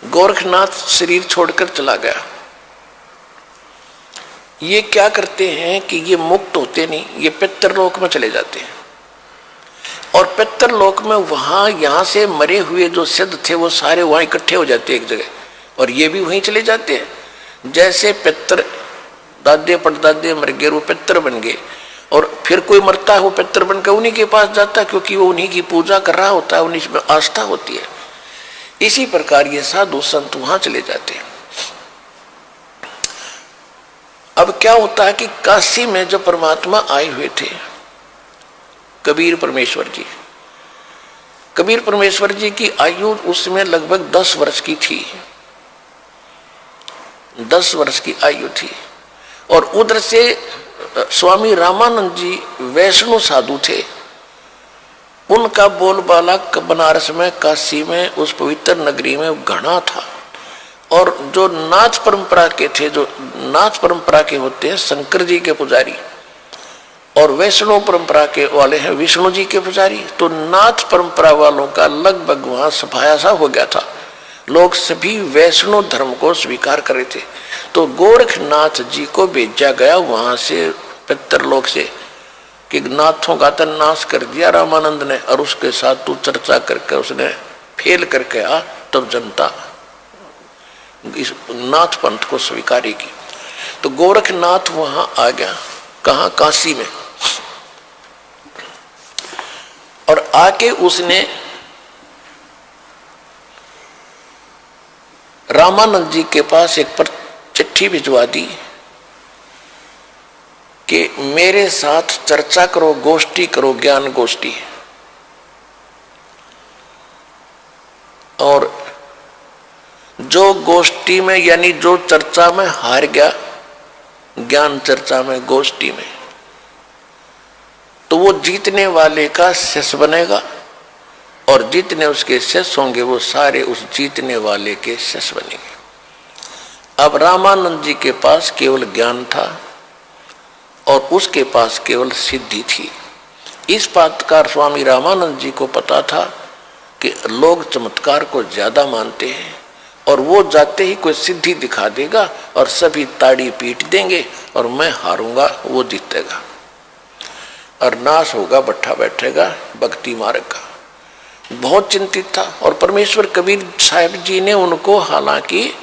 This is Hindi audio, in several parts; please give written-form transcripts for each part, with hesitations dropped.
गोरखनाथ शरीर छोड़कर चला गया। ये क्या करते हैं कि ये मुक्त होते नहीं, ये पितरलोक में चले जाते हैं। और पितरलोक में वहां यहां से मरे हुए जो सिद्ध थे वो सारे वहां इकट्ठे हो जाते एक जगह, और ये भी वहीं चले जाते हैं। जैसे पितर दादे परदादे मर गए, वो पितर बन गए, और फिर कोई मरता है वो पितर बनकर उन्हीं के पास जाता है, क्योंकि वो उन्हीं की पूजा कर रहा होता है, उन्हीं में आस्था होती है। इसी प्रकार ये साधु संत वहां चले जाते हैं। अब क्या होता है कि काशी में जो परमात्मा आए हुए थे कबीर परमेश्वर जी, कबीर परमेश्वर जी की आयु उसमें लगभग 10 वर्ष की थी, 10 वर्ष की आयु थी। और उधर से स्वामी रामानंद जी वैष्णव साधु थे, उनका बोलबाला बनारस में, काशी में, उस पवित्र नगरी में घना था। और जो नाथ परंपरा के थे, जो नाथ परंपरा के होते हैं शंकर जी के पुजारी, और वैष्णव परंपरा के वाले हैं विष्णु जी के पुजारी, तो नाथ परंपरा वालों का लगभग वहां सफाया सा हो गया था। लोग सभी वैष्णव धर्म को स्वीकार कर रहे थे। तो गोरखनाथ जी को भेजा गया वहां से पितरलोक से कि नाथों का तो नाश कर दिया रामानंद ने, और उसके साथ तू चर्चा करके उसने फेल करके आ, तब जनता इस नाथ पंथ को स्वीकारेगी। तो गोरखनाथ वहां आ गया, कहाँ? काशी में। और आके उसने रामानंद जी के पास एक पर चिट्ठी भिजवा दी कि मेरे साथ चर्चा करो, गोष्ठी करो, ज्ञान गोष्ठी। और जो गोष्ठी में यानी जो चर्चा में हार गया, ज्ञान चर्चा में, गोष्ठी में, तो वो जीतने वाले का शिष्य बनेगा, और जितने उसके शिष्य होंगे वो सारे उस जीतने वाले के शिष्य बनेंगे। अब रामानंद जी के पास केवल ज्ञान था और उसके पास केवल सिद्धि थी। इस बात का स्वामी रामानंद जी को पता था कि लोग चमत्कार को ज्यादा मानते हैं, और वो जाते ही कोई सिद्धि दिखा देगा और सभी ताड़ी पीट देंगे, और मैं हारूंगा, वो जीतेगा, और नाश होगा, बैठा बैठेगा भक्ति मार्ग का। बहुत चिंतित था। और परमेश्वर कबीर साहब जी ने उनको हालांकि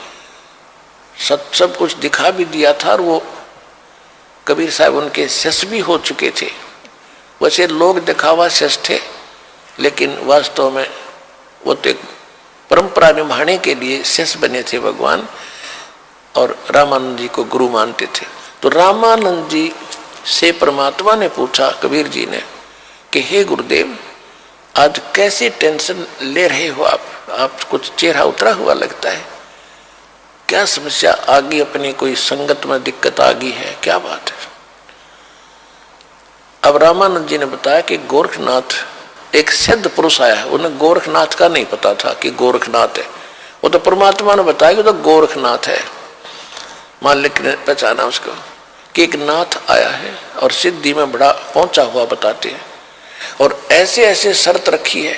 सब कुछ दिखा भी दिया था, और वो कबीर साहब उनके शिष्य भी हो चुके थे। वैसे लोग दिखावा शिष्य थे, लेकिन वास्तव में वो तो परंपरा निभाने के लिए शिष्य बने थे भगवान, और रामानंद जी को गुरु मानते थे। तो रामानंद जी से परमात्मा ने पूछा, कबीर जी ने, कि हे गुरुदेव, आज कैसे टेंशन ले रहे हो आप कुछ चेहरा उतरा हुआ लगता है, क्या समस्या आ गई? अपनी कोई संगत में दिक्कत आ गई है, क्या बात है? अब रामानंद जी ने बताया कि गोरखनाथ एक सिद्ध पुरुष आया है। उन्हें गोरखनाथ का नहीं पता था कि गोरखनाथ है, वो तो परमात्मा ने बताया कि तो गोरखनाथ है। मालिक ने पहचाना उसको कि एक नाथ आया है और सिद्धि में बड़ा पहुंचा हुआ बताते हैं, और ऐसे ऐसे शर्त रखी है,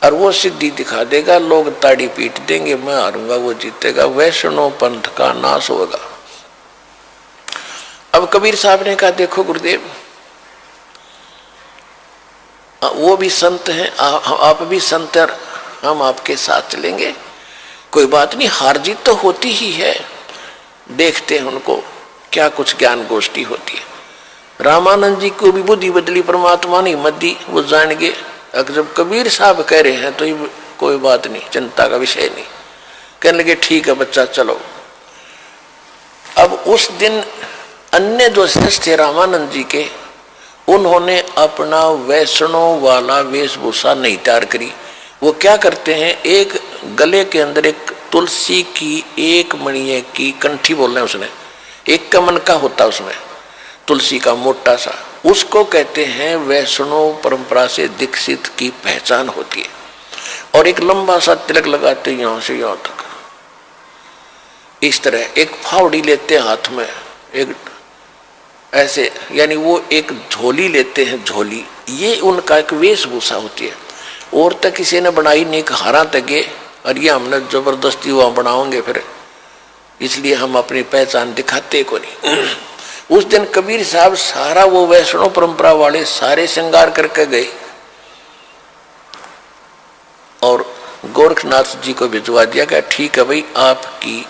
और वो सिद्धि दिखा देगा, लोग ताड़ी पीट देंगे, मैं हारूंगा, वो जीतेगा, वैष्णव पंथ का नाश होगा। अब कबीर साहब ने कहा, देखो गुरुदेव, वो भी संत हैं, आप भी संत हैं, हम आपके साथ चलेंगे, कोई बात नहीं, हार जीत तो होती ही है, देखते हैं उनको क्या कुछ ज्ञान गोष्ठी होती है। रामानंद जी को भी बुद्धि बदली, परमात्मा ने हिम्मत दी, वो जान गए अगर जब कबीर साहब कह रहे हैं तो ये कोई बात नहीं, चिंता का विषय नहीं। कहने लगे ठीक है बच्चा, चलो। अब उस दिन अन्य जो शिष्य थे रामानंद जी के, उन्होंने अपना वैष्णव वाला वेशभूषा नहीं तैयार करी। वो क्या करते हैं, एक गले के अंदर एक तुलसी की एक मणिये की कंठी बोल रहे हैं, उसने एक कमन का होता उसमें तुलसी का मोटा सा, उसको कहते हैं वैष्णव परंपरा से दीक्षित की पहचान होती है। और एक लंबा सा तिलक लगाते यहां से यहां तक, इस तरह एक फावड़ी लेते हाथ में, एक ऐसे, यानी वो एक झोली लेते हैं, झोली, ये उनका एक वेशभूषा होती है। और तक किसी ने बनाई नहीं, हारा तगे और ये हमने जबरदस्ती वहां बनाओगे फिर, इसलिए हम अपनी पहचान दिखाते को नहीं। उस दिन कबीर साहब सारा वो वैष्णव परंपरा वाले सारे श्रृंगार करके गए और गोरखनाथ जी को भिजवा दिया गया। ठीक है भाई, आपकी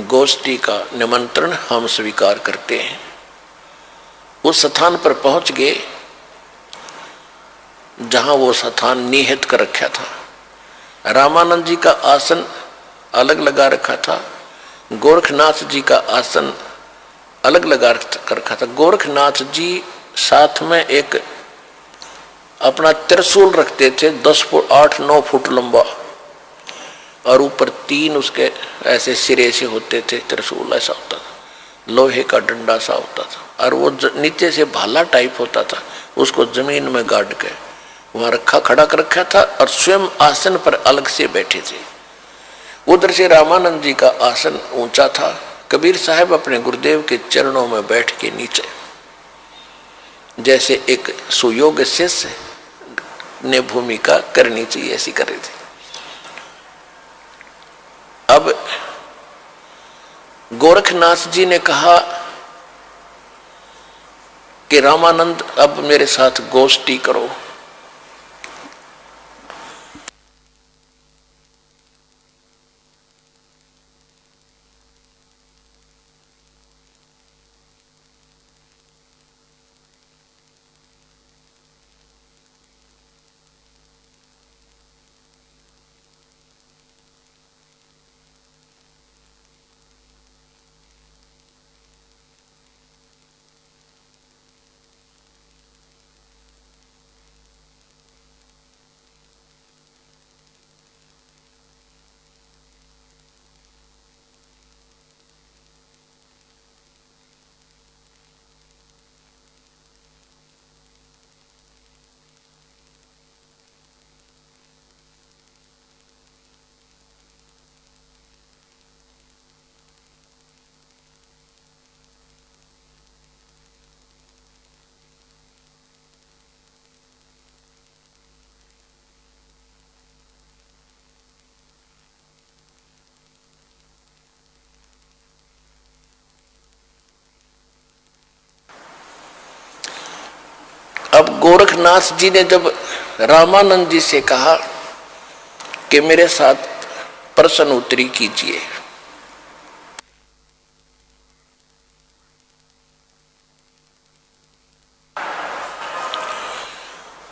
गोष्ठी का निमंत्रण हम स्वीकार करते हैं। उस स्थान पर पहुंच गए जहां वो स्थान निहित कर रखा था। रामानंद जी का आसन अलग लगा रखा था, गोरखनाथ जी का आसन अलग लगा कर रखा था। गोरखनाथ जी साथ में एक अपना त्रिशूल रखते थे, 10 फुट 8-9 फुट लंबा, और ऊपर 3 उसके ऐसे सिरे से होते थे। त्रिशूल ऐसा होता था, लोहे का डंडा सा होता था, और वो नीचे से भाला टाइप होता था, उसको जमीन में गाड़ के वहां रखा खड़ा कर रखा था, और स्वयं आसन पर अलग से बैठे थे। उधर से रामानंद जी का आसन ऊंचा था। कबीर साहब अपने गुरुदेव के चरणों में बैठ के नीचे, जैसे एक सुयोग्य शिष्य ने भूमिका करनी चाहिए ऐसी कर रहे थे। अब गोरखनाथ जी ने कहा कि रामानंद अब मेरे साथ गोष्ठी करो। अब गोरखनाथ जी ने जब रामानंद जी से कहा कि मेरे साथ प्रश्न उत्तरी कीजिए,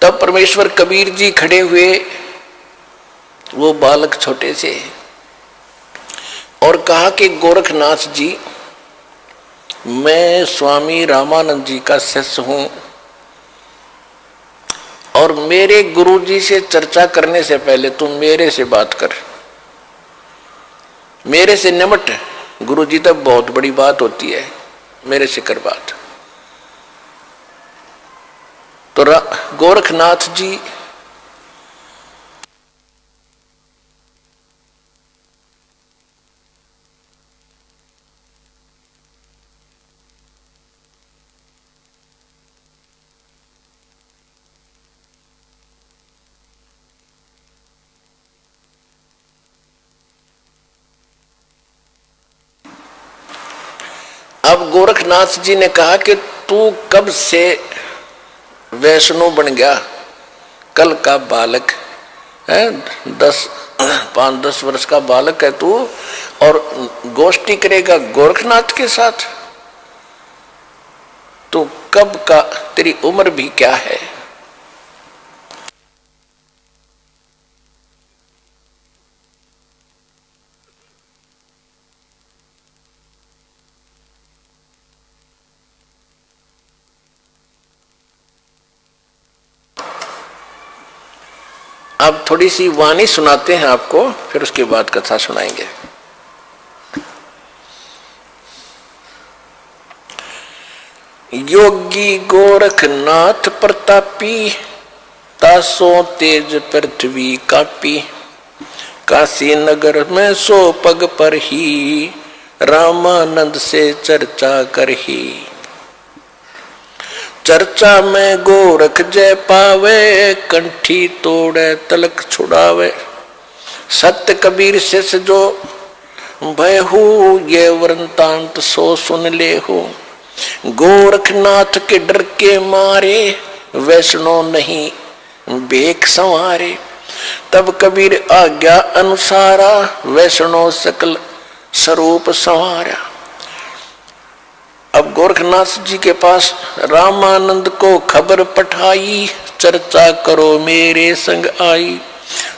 तब परमेश्वर कबीर जी खड़े हुए, वो बालक छोटे से, और कहा कि गोरखनाथ जी, मैं स्वामी रामानंद जी का शिष्य हूं, और मेरे गुरुजी से चर्चा करने से पहले तुम मेरे से बात कर, मेरे से निमट। गुरुजी तब बहुत बड़ी बात होती है, मेरे से कर बात। तो गोरखनाथ जी अब गोरखनाथ जी ने कहा कि तू कब से वैष्णव बन गया? कल का बालक है, 5-10 वर्ष का बालक है तू, और गोष्ठी करेगा गोरखनाथ के साथ? तू कब का, तेरी उम्र भी क्या है? अब थोड़ी सी वाणी सुनाते हैं आपको, फिर उसके बाद कथा सुनाएंगे। योगी गोरखनाथ प्रतापी, तासो तेज पृथ्वी कापी, काशी नगर में सो पग पर ही, रामानंद से चर्चा करही। चर्चा में गोरख जय पावे, कंठी तोड़े तलक छुड़ावे, सत्य कबीर शिष्य जो भयहु, ये वृंतांत सो सुन ले हो। गोरखनाथ के डर के मारे, वैष्णो नहीं बेक संवारे। तब कबीर आज्ञा अनुसारा, वैष्णो सकल स्वरूप संवारा। अब गोरखनाथ जी के पास रामानंद को खबर पठाई, चर्चा करो मेरे संग आई।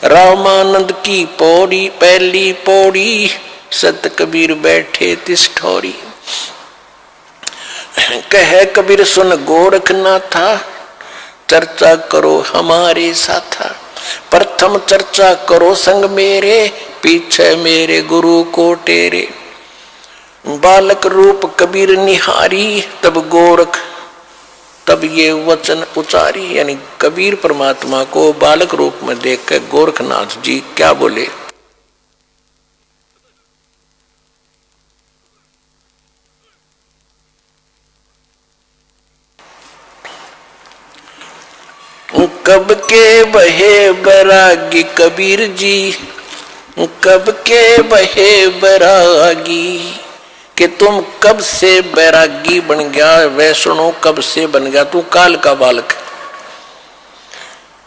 रामानंद की पौड़ी पहली पौड़ी, सत कबीर बैठे तिस ठौरी। कहे कबीर सुन गोरखनाथा, चर्चा करो हमारे साथा। प्रथम चर्चा करो संग मेरे, पीछे मेरे गुरु को टेरे। बालक रूप कबीर निहारी, तब ये वचन उचारी। यानी कबीर परमात्मा को बालक रूप में देखकर गोरखनाथ जी क्या बोले। कब के बहे बैरागी कबीर जी, कब के बहे बैरागी, कि तुम कब से बैरागी बन गया, वैष्णो कब से बन गया, तू काल का बालक।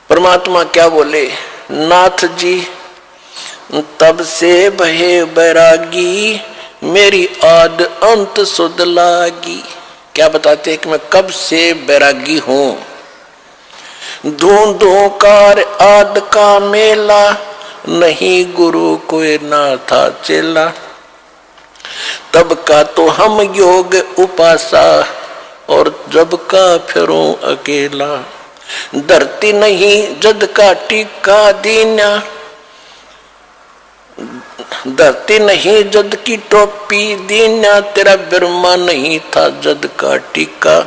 परमात्मा क्या बोले, नाथ जी तब से बहे बैरागी, मेरी आद अंत सुध लागी। क्या बताते हैं कि मैं कब से बैरागी हूं। धूं कार आद का मेला, नहीं गुरु कोई ना था चेला। तब का तो हम योग उपासा, और जब का फिरूं अकेला। धरती नहीं जद का टीका दीना, धरती नहीं जद की टोपी दीना। तेरा ब्रह्मा नहीं था जद का टीका,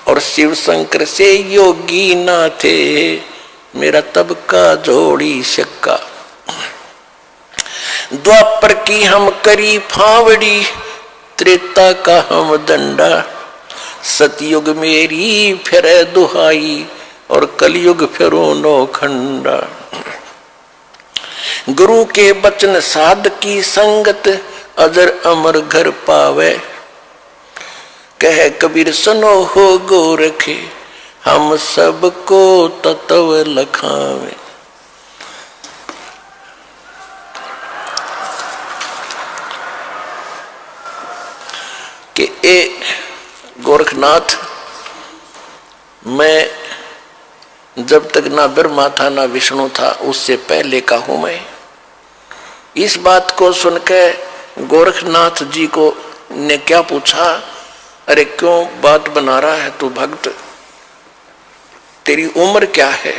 और शिव शंकर से योगी ना थे, मेरा तब का जोड़ी शक्का। द्वापर की हम करी फावड़ी, त्रेता का हम दंडा। सतयुग मेरी फिर दुहाई, और कलयुग फिरो नौखंडा। गुरु के बचन साध की संगत, अजर अमर घर पावे। कहे कबीर सुनो हो गोरखे, हम सबको तत्व लखावे। कि ए गोरखनाथ, मैं जब तक ना ब्रह्मा था ना विष्णु था, उससे पहले का हूं मैं। इस बात को सुनकर गोरखनाथ जी को ने क्या पूछा, अरे क्यों बात बना रहा है तू भक्त, तेरी उम्र क्या है।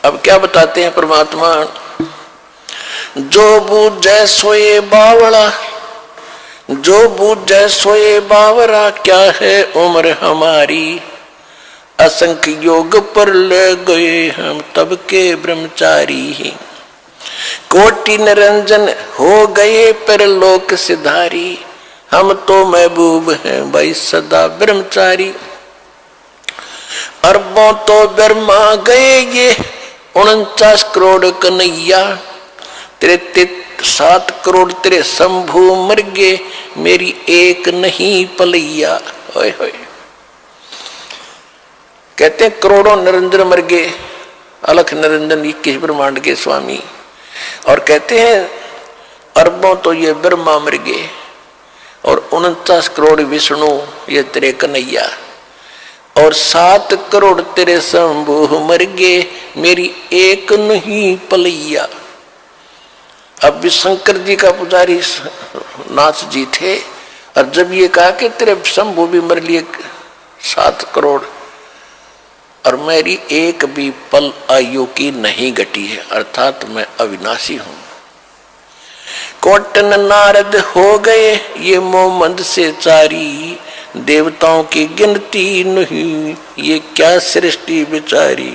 अब क्या बताते हैं परमात्मा, जो बूझे सोए बावड़ा, जो बूझे सोए बावरा। क्या है उम्र हमारी, असंख्य योग पर ले गए हम तब के ब्रह्मचारी। कोटि निरंजन हो गए पर लोक सिधारी, हम तो महबूब हैं भाई सदा ब्रह्मचारी। अरबों तो ब्रह्मा गए ये 49 करोड़ कन्हैया, तेरे 7 करोड़ तेरे शंभू मर गए, मेरी एक नहीं पलैया। ओए होए, कहते हैं करोड़ों निरंजन मर गए, अलख निरंजन 21 ब्रह्मांड के स्वामी। और कहते हैं अरबों तो ये ब्रह्मा मर गए, और 49 करोड़ विष्णु ये तेरे कन्हैया, और 7 करोड़ तेरे शंभू मर गए, मेरी एक नहीं पलैया। अब भी शंकर जी का पुजारी नाथ जी थे, और जब ये कहा कि तेरे शंभू भी मर लिए 7 करोड़, और मेरी एक भी पल आयु की नहीं घटी है, अर्थात मैं अविनाशी हूं। कोटन नारद हो गए ये मोमंद से चारी, देवताओं की गिनती नहीं ये क्या सृष्टि बिचारी।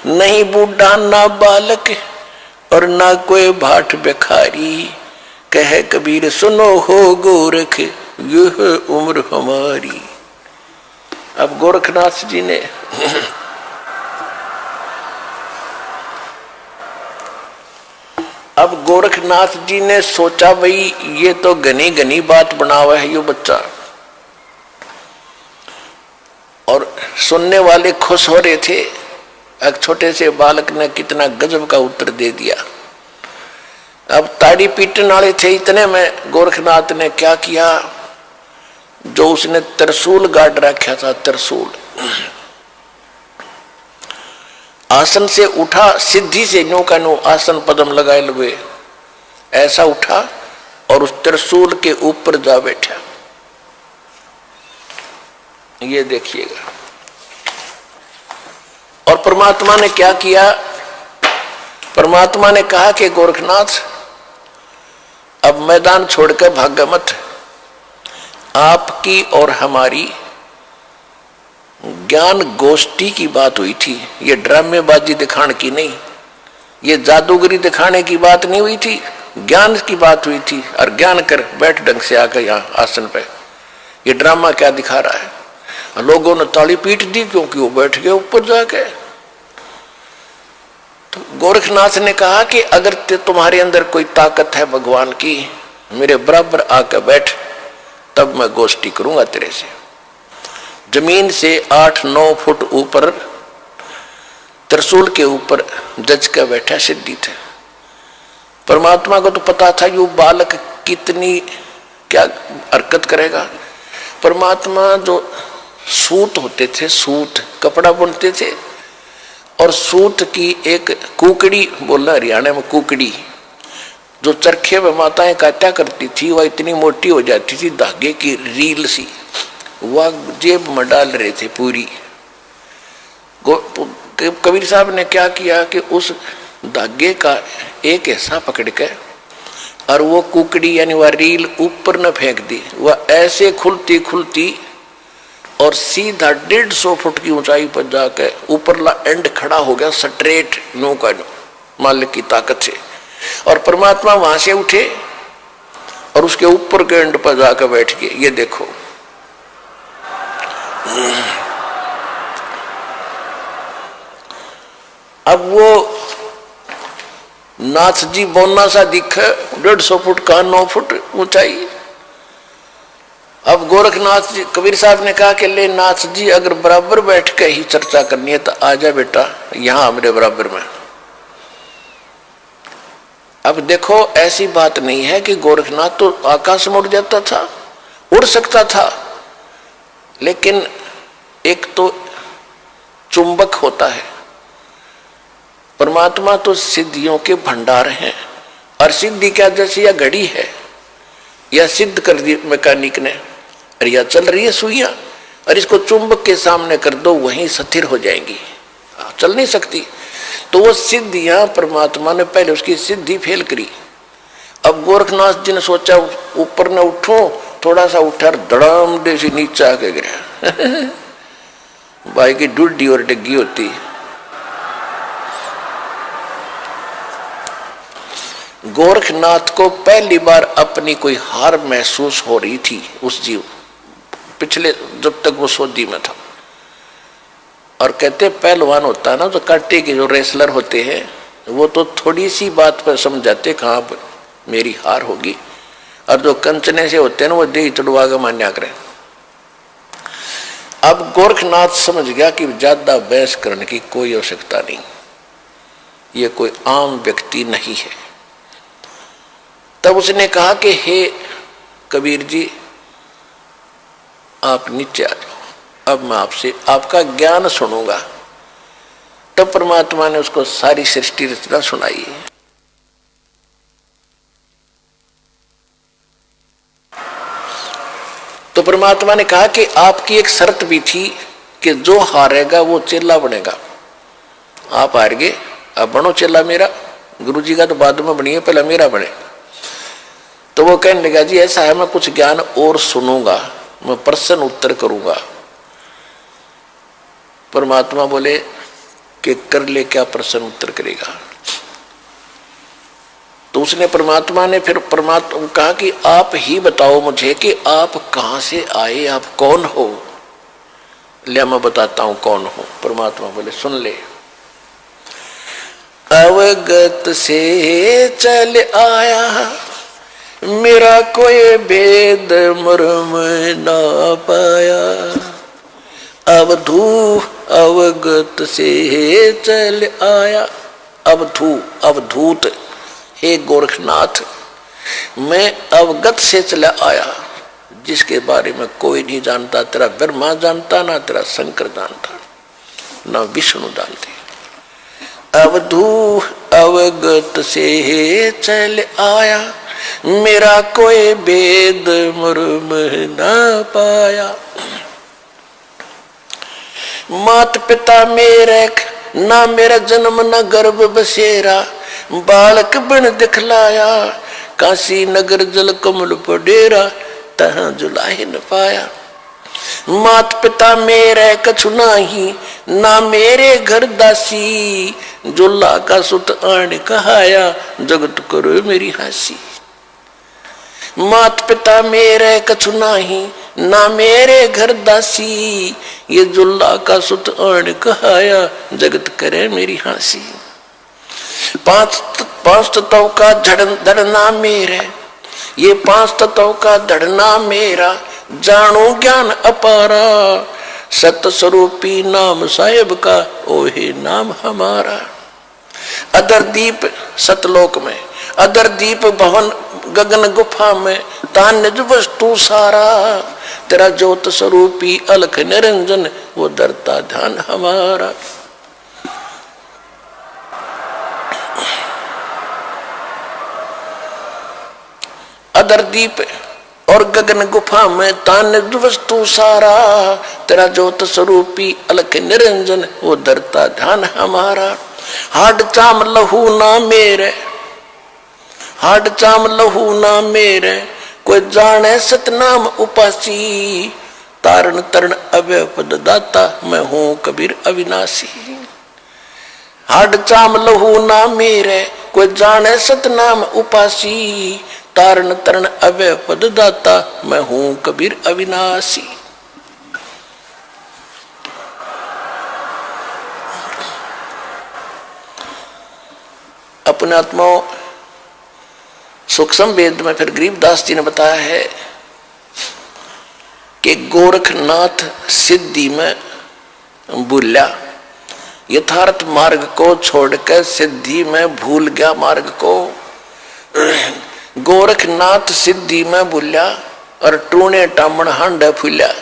नहीं बूढ़ा ना बालक और ना कोई भाट भिखारी, कहे कबीर सुनो हो गोरख यह उम्र हमारी। अब गोरखनाथ जी ने सोचा भाई ये तो घनी घनी बात बनावा है यो बच्चा, और सुनने वाले खुश हो रहे थे। एक छोटे से बालक ने कितना गजब का उत्तर दे दिया। अब ताड़ी पीटने वाले थे इतने में गोरखनाथ ने क्या किया, जो उसने त्रिशूल गाड़ रखा था, त्रिशूल आसन से उठा, सिद्धि से न्यू का न्यू आसन पदम लगाए हुए ऐसा उठा और उस त्रिशूल के ऊपर जा बैठा। ये देखिएगा। और परमात्मा ने क्या किया, परमात्मा ने कहा कि गोरखनाथ अब मैदान छोड़कर भागा मत। आपकी और हमारी ज्ञान गोष्ठी की बात हुई थी, ये ड्रामेबाजी दिखाने की नहीं, ये जादूगरी दिखाने की बात नहीं हुई थी, ज्ञान की बात हुई थी। और ज्ञान कर बैठ ढंग से आकर यहाँ आसन पे, ये ड्रामा क्या दिखा रहा है। लोगों ने ताली पीट दी क्योंकि वो बैठ गए ऊपर जाके। तो गोरखनाथ ने कहा कि अगर तुम्हारे अंदर कोई ताकत है भगवान की, मेरे बराबर आकर बैठ, तब मैं गोष्ठी करूंगा तेरे से। जमीन से 8-9 फुट ऊपर त्रिशूल के ऊपर जज का बैठा सिद्धि थे। परमात्मा को तो पता था ये बालक कितनी क्या हरकत करेगा। परमात्मा जो सूत होते थे, सूत कपड़ा बुनते थे, और सूत की एक कुकड़ी, बोलना हरियाणा में कुकड़ी, जो चरखे में माताएं काटा करती थी, वह इतनी मोटी हो जाती थी, धागे की रील सी, वह जेब में डाल रहे थे पूरी। कबीर साहब ने क्या किया कि उस धागे का एक हिस्सा पकड़ के और वो कुकड़ी यानी वह रील ऊपर न फेंक दी, वह ऐसे खुलती खुलती और सीधा 150 फुट की ऊंचाई पर जाकर ऊपरला एंड खड़ा हो गया, स्ट्रेट नो का नो, मालिक की ताकत से। और परमात्मा वहां से उठे और उसके ऊपर के एंड पर जाकर बैठ गए। ये देखो, अब वो नाथ जी बोना सा दिखे, 150 फुट का 9 फुट ऊंचाई। अब गोरखनाथ जी, कबीर साहब ने कहा कि ले नाथ जी, अगर बराबर बैठ के ही चर्चा करनी है तो आजा बेटा यहां मेरे बराबर में। अब देखो, ऐसी बात नहीं है कि गोरखनाथ तो आकाश में उड़ जाता था, उड़ सकता था, लेकिन एक तो चुंबक होता है। परमात्मा तो सिद्धियों के भंडार हैं, और सिद्धि क्या, जैसे यह घड़ी है, यह सिद्ध कर दी मैकेनिक ने, और यह चल रही है सुइयां, और इसको चुंबक के सामने कर दो, वहीं स्थिर हो जाएंगी, चल नहीं सकती। तो वो सिद्धियां परमात्मा ने पहले उसकी सिद्धि फेल करी। अब गोरखनाथ जी ने सोचा ऊपर न उठो, थोड़ा सा उठा, धड़ाम दे से नीचे आके गिरा। भाई की डुड्डी और डिग्गी होती। गोरखनाथ को पहली बार अपनी कोई हार महसूस हो रही थी उस जीव, पिछले जब तक वो सोदी में था। और कहते पहलवान होता है ना, तो कांटे के जो रेसलर होते हैं, वो तो थोड़ी सी बात पर समझाते कहाँ पर मेरी हार होगी, और जो कंचने से होते हैं ना, वो दे चढ़वा के मान्या करें। अब गोरखनाथ समझ गया कि ज्यादा बहस करने की कोई आवश्यकता नहीं, ये कोई आम व्यक्ति नहीं है। तब उसने कहा कि हे कबीर जी, आप नीचे आ जाओ, अब मैं आपसे आपका ज्ञान सुनूंगा। तब परमात्मा ने उसको सारी सृष्टि रचना सुनाई। तो परमात्मा ने कहा कि आपकी एक शर्त भी थी कि जो हारेगा वो चेला बनेगा। आप हार गए, अब बनो चेला मेरा। गुरु जी का तो बाद में बनिए, पहले मेरा बने। तो वो कहने लगा, जी ऐसा है, मैं कुछ ज्ञान और सुनूंगा, मैं प्रश्न उत्तर करूंगा। परमात्मा बोले कि कर ले, क्या प्रश्न उत्तर करेगा। तो उसने परमात्मा ने फिर परमात्मा कहा कि आप ही बताओ मुझे कि आप कहां से आए, आप कौन हो। लिया मैं बताता हूं कौन हूं। परमात्मा बोले सुन ले। अवगत से चल आया मेरा कोई भेद मर्म ना पाया। अवधू अवगत से चल आया। अवधू अवधूत हे गोरखनाथ मैं अवगत से चला आया जिसके बारे में कोई नहीं जानता। तेरा ब्रह्मा जानता ना तेरा शंकर जानता ना विष्णु जानते। अवधू अवगत से चल आया मेरा कोई भेद मर्म ना पाया। मात पिता मेरे ना मेरा जन्म न गर्भ बसेरा। बालक बन दिखलाया काशी नगर जल कमल पर डेरा तहाँ जुलाही न पाया। मात पिता मेरे कछु नाही ना मेरे घर दासी। जुल्ला का सुत आण कहाया जगत करो मेरी हंसी। मात पिता मेरे कछु नाही ना मेरे घर दासी। ये जुल्ला का सुत आण कहाया जगत करे मेरी हंसी। पांच तत्वों का धड़ना मेरे ये पांच तत्वों का धड़ना मेरा। जानो ज्ञान अपारा सत स्वरूपी नाम साहेब का ओहे नाम हमारा। अदर दीप सतलोक में अदर दीप भवन गगन गुफा में तान निज वस्तु सारा। तेरा ज्योत स्वरूपी अलख निरंजन वो डरता ध्यान हमारा। अदर दीप और गगन गुफा में तान निज वस्तु सारा। तेरा ज्योत स्वरूपी अलख निरंजन वो डरता ध्यान हमारा। हाड चाम लहू ना मेरे हाड चाम लहू ना मेरे कोई जाने सतनाम उपासी। तारण तरण अवय पद दाता मैं हूं कबीर अविनाशी। हाड चाम लहू ना मेरे कोई जाने सतनाम उपासी। तारण तरण अवय पद दाता मैं हूं कबीर अविनाशी। अपने आत्माओं सूक्ष्म वेद में फिर गरीबदास जी ने बताया है कि गोरखनाथ सिद्धि में भूला। यथार्थ मार्ग को छोड़कर सिद्धि में भूल गया मार्ग को। गोरखनाथ सिद्धि में भूला और टूणे टामण हांडा फूला।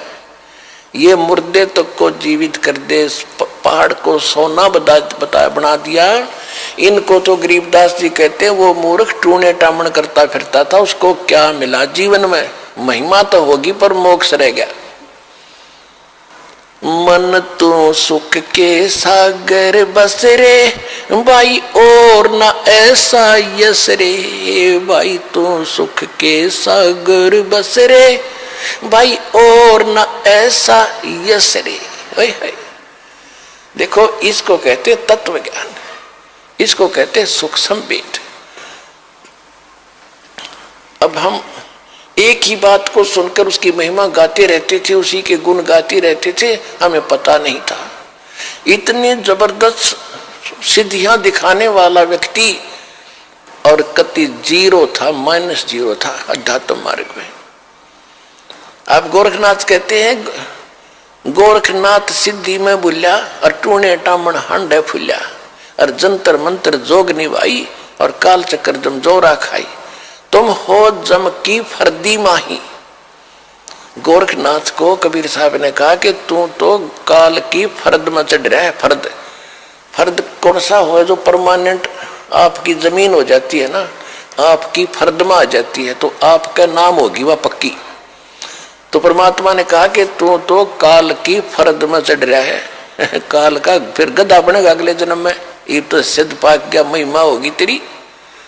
ये मुर्दे तक को जीवित कर दे पहाड़ को सोना बना दिया। इनको तो गरीबदास जी कहते हैं वो मूर्ख टूणे टामण करता फिरता था उसको क्या मिला जीवन में। महिमा तो होगी पर मोक्ष रह गया। मन तो सुख के सागर बस रे भाई और ना ऐसा यस रे। भाई तो सुख के सागर बस रे भाई और ना ऐसा यस रे। देखो इसको कहते तत्व ज्ञान, इसको कहते सूक्ष्म वेद। अब हम एक ही बात को सुनकर उसकी महिमा गाते रहते थे, उसी के गुण गाते रहते थे, हमें पता नहीं था। इतनी जबरदस्त सिद्धियां दिखाने वाला व्यक्ति और कति जीरो था, -0 था अध्यात्म मार्ग में। अब गोरखनाथ कहते हैं गोरखनाथ सिद्धि में भूल्या और टूणे टामण हांडे फूल्या और जंतर मंत्र जोग निभाई और काल चक्कर जम जोरा खाई। तुम हो जम की फर्दी माही। गोरखनाथ को कबीर साहब ने कहा कि तू तो काल की फर्द में चढ़ रहा है। फर्द फर्द कौन सा हो जो परमानेंट आपकी जमीन हो जाती है ना, आपकी फर्द में आ जाती है तो आपका नाम होगी वह पक्की। तो परमात्मा ने कहा कि तू तो काल की फर्द में चढ़ रहा है। काल का फिर गधा बनेगा अगले जन्म में। ये तो सिद्ध पाक क्या महिमा होगी तेरी।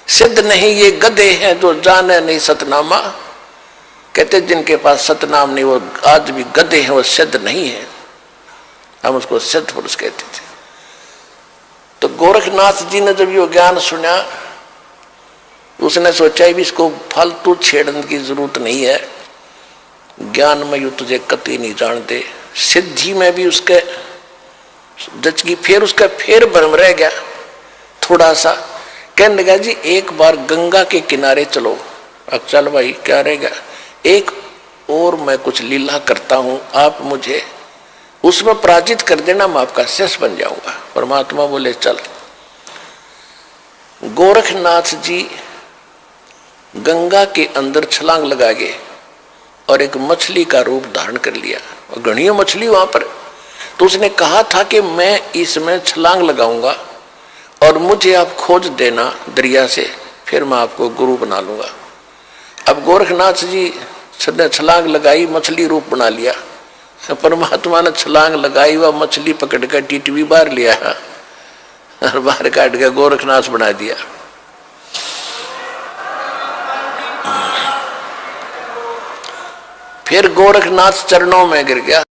सिद्ध नहीं ये गधे हैं जो जाने नहीं सतनामा। कहते जिनके पास सतनाम नहीं वो आज भी गधे हैं, वो सिद्ध नहीं है। हम उसको सिद्ध पुरुष कहते थे। तो गोरखनाथ जी ने जब ये ज्ञान सुना उसने सोचा भी इसको फालतू छेड़ने की जरूरत नहीं है। ज्ञान में यू तुझे कति नहीं जानते, सिद्धि में भी उसके जच गई। फिर उसका फिर भ्रम रह गया थोड़ा सा, कहने लगा जी एक बार गंगा के किनारे चलो। अब चल भाई क्या रहेगा, एक और मैं कुछ लीला करता हूं, आप मुझे उसमें पराजित कर देना, मैं आपका शिष्य बन जाऊंगा। परमात्मा बोले चल। गोरखनाथ जी गंगा के अंदर छलांग लगा गए और एक मछली का रूप धारण कर लिया। और घनी मछली वहां पर, तो उसने कहा था कि मैं इसमें छलांग लगाऊंगा और मुझे आप खोज देना दरिया से, फिर मैं आपको गुरु बना लूंगा। अब गोरखनाथ जी ने छलांग लगाई, मछली रूप बना लिया। परमात्मा ने छलांग लगाई, वह मछली पकड़ कर टिटवी बाहर लिया और बाहर काट कर गोरखनाथ बना दिया। फिर गोरखनाथ चरणों में गिर गया।